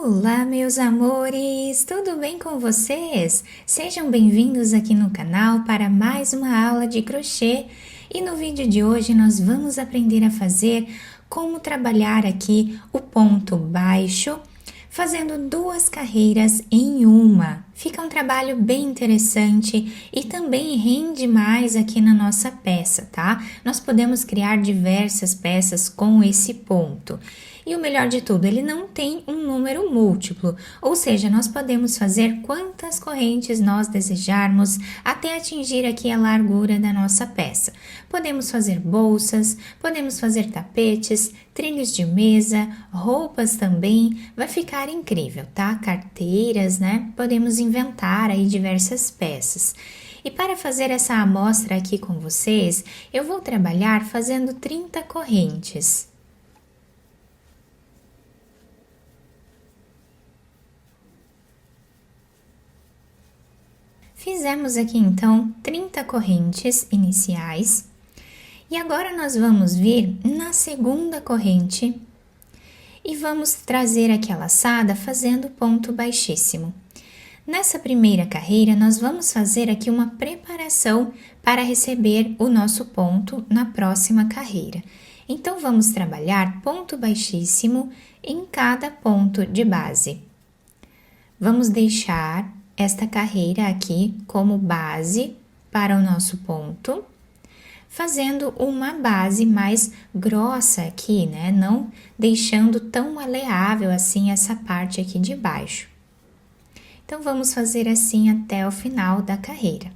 Olá, meus amores! Tudo bem com vocês? Sejam bem-vindos aqui no canal para mais uma aula de crochê. E no vídeo de hoje nós vamos aprender a fazer como trabalhar aqui o ponto baixo, fazendo duas carreiras em uma. Fica um trabalho bem interessante e também rende mais aqui na nossa peça, tá? Nós podemos criar diversas peças com esse ponto. E o melhor de tudo, ele não tem um número múltiplo, ou seja, nós podemos fazer quantas correntes nós desejarmos até atingir aqui a largura da nossa peça. Podemos fazer bolsas, podemos fazer tapetes, trilhos de mesa, roupas também, vai ficar incrível, tá? Carteiras, né? Podemos inventar aí diversas peças. E para fazer essa amostra aqui com vocês, eu vou trabalhar fazendo 30 correntes. Fizemos aqui então 30 correntes iniciais e agora nós vamos vir na segunda corrente e vamos trazer aqui a laçada fazendo ponto baixíssimo. Nessa primeira carreira nós vamos fazer aqui uma preparação para receber o nosso ponto na próxima carreira. Então vamos trabalhar ponto baixíssimo em cada ponto de base. Vamos deixar esta carreira aqui como base para o nosso ponto, fazendo uma base mais grossa aqui, né? Não deixando tão maleável assim essa parte aqui de baixo. Então, vamos fazer assim até o final da carreira.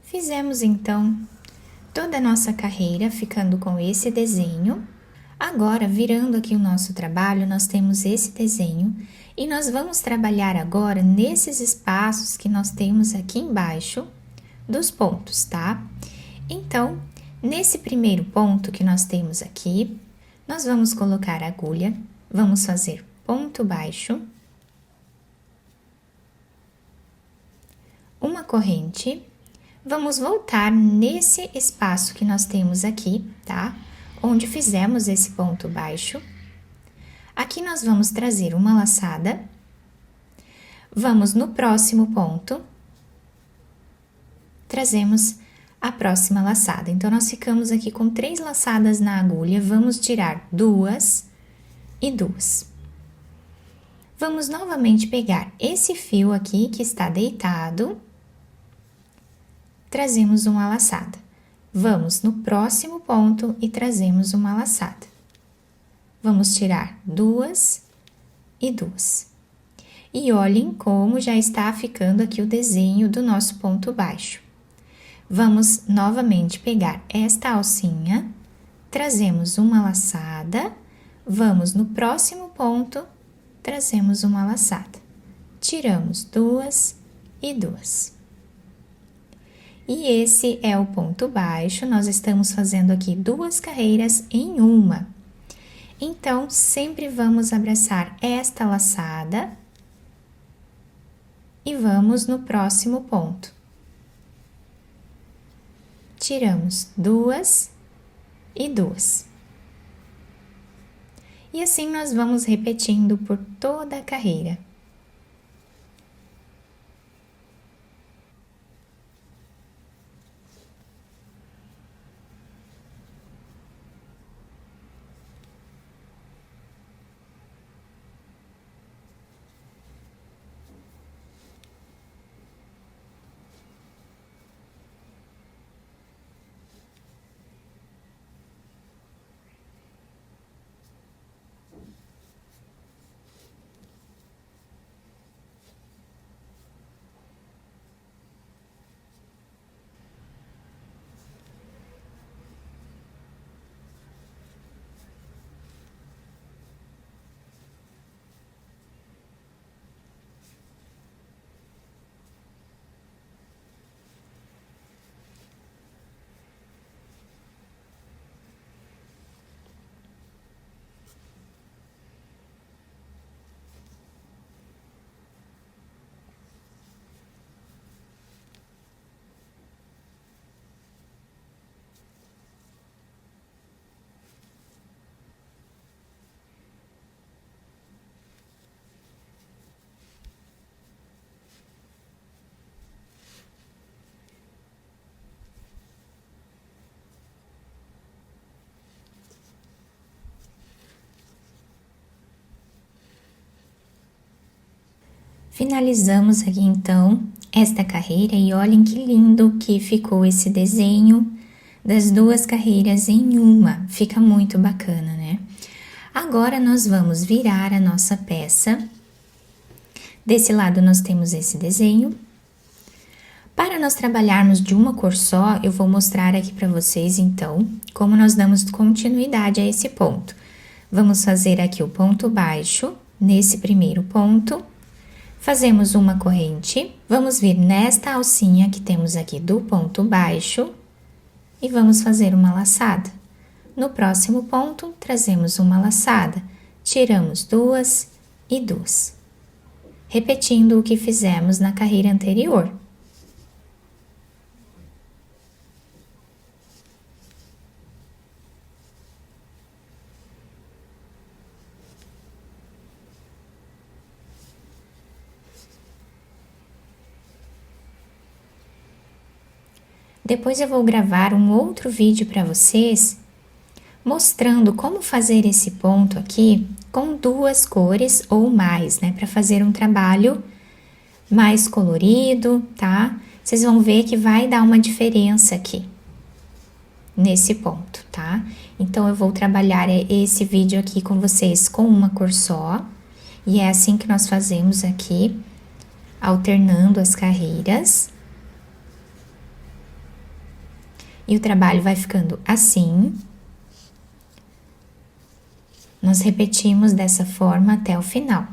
Fizemos então toda a nossa carreira ficando com esse desenho. Agora, virando aqui o nosso trabalho, nós temos esse desenho e nós vamos trabalhar agora nesses espaços que nós temos aqui embaixo dos pontos, tá? Então, nesse primeiro ponto que nós temos aqui, nós vamos colocar a agulha, vamos fazer ponto baixo, uma corrente. Vamos voltar nesse espaço que nós temos aqui, tá? Onde fizemos esse ponto baixo. Aqui nós vamos trazer uma laçada. Vamos no próximo ponto. Trazemos a próxima laçada. Então, nós ficamos aqui com 3 laçadas na agulha. Vamos tirar 2 e 2. Vamos novamente pegar esse fio aqui que está deitado. Trazemos uma laçada. Vamos no próximo ponto e trazemos uma laçada. Vamos tirar 2 e 2. E olhem como já está ficando aqui o desenho do nosso ponto baixo. Vamos novamente pegar esta alcinha, trazemos uma laçada, vamos no próximo ponto, trazemos uma laçada. Tiramos 2 e 2. E esse é o ponto baixo, nós estamos fazendo aqui 2 carreiras em uma. Então, sempre vamos abraçar esta laçada e vamos no próximo ponto. Tiramos 2 e 2. E assim nós vamos repetindo por toda a carreira. Finalizamos aqui então esta carreira e olhem que lindo que ficou esse desenho das duas carreiras em uma. Fica muito bacana, né? Agora nós vamos virar a nossa peça. Desse lado nós temos esse desenho. Para nós trabalharmos de uma cor só, eu vou mostrar aqui para vocês, então, como nós damos continuidade a esse ponto. Vamos fazer aqui o ponto baixo, nesse primeiro ponto, fazemos uma corrente, vamos vir nesta alcinha que temos aqui do ponto baixo e vamos fazer uma laçada. No próximo ponto, trazemos uma laçada, tiramos duas e duas, repetindo o que fizemos na carreira anterior. Depois eu vou gravar um outro vídeo para vocês, mostrando como fazer esse ponto aqui com duas cores ou mais, né? Para fazer um trabalho mais colorido, tá? Vocês vão ver que vai dar uma diferença aqui, nesse ponto, tá? Então, eu vou trabalhar esse vídeo aqui com vocês com uma cor só, e é assim que nós fazemos aqui, alternando as carreiras. E o trabalho vai ficando assim. Nós repetimos dessa forma até o final.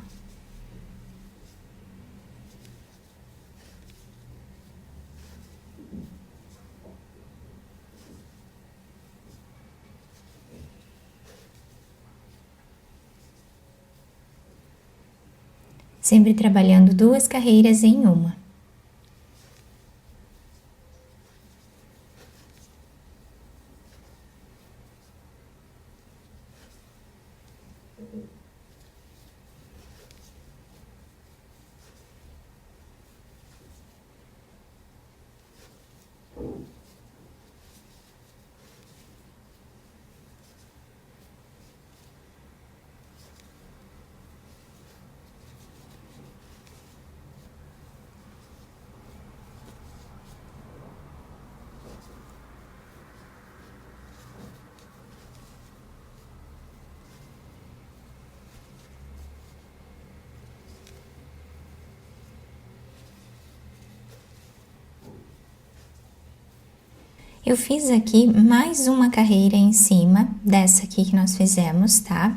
Sempre trabalhando duas carreiras em uma. Eu fiz aqui mais uma carreira em cima dessa aqui que nós fizemos, tá?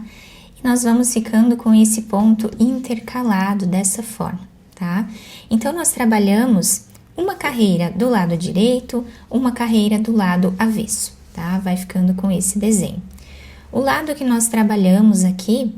E nós vamos ficando com esse ponto intercalado dessa forma, tá? Então, nós trabalhamos uma carreira do lado direito, uma carreira do lado avesso, tá? Vai ficando com esse desenho. O lado que nós trabalhamos aqui,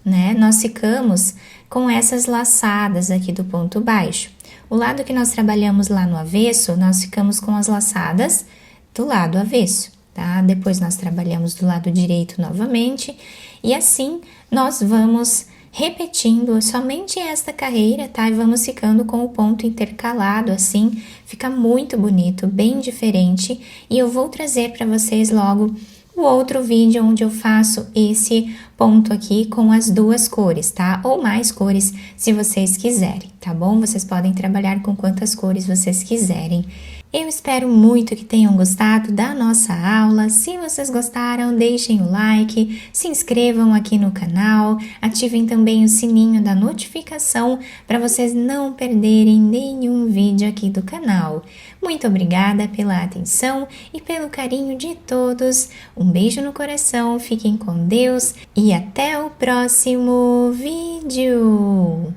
né? Nós ficamos com essas laçadas aqui do ponto baixo. O lado que nós trabalhamos lá no avesso, nós ficamos com as laçadas do lado avesso, tá? Depois nós trabalhamos do lado direito novamente, e assim nós vamos repetindo somente esta carreira, tá? E vamos ficando com o ponto intercalado, assim, fica muito bonito, bem diferente, e eu vou trazer para vocês logo o outro vídeo onde eu faço esse ponto aqui com as duas cores, tá? Ou mais cores, se vocês quiserem, tá bom? Vocês podem trabalhar com quantas cores vocês quiserem. Eu espero muito que tenham gostado da nossa aula. Se vocês gostaram, deixem o like, se inscrevam aqui no canal, ativem também o sininho da notificação para vocês não perderem nenhum vídeo aqui do canal. Muito obrigada pela atenção e pelo carinho de todos. Um beijo no coração, fiquem com Deus e até o próximo vídeo!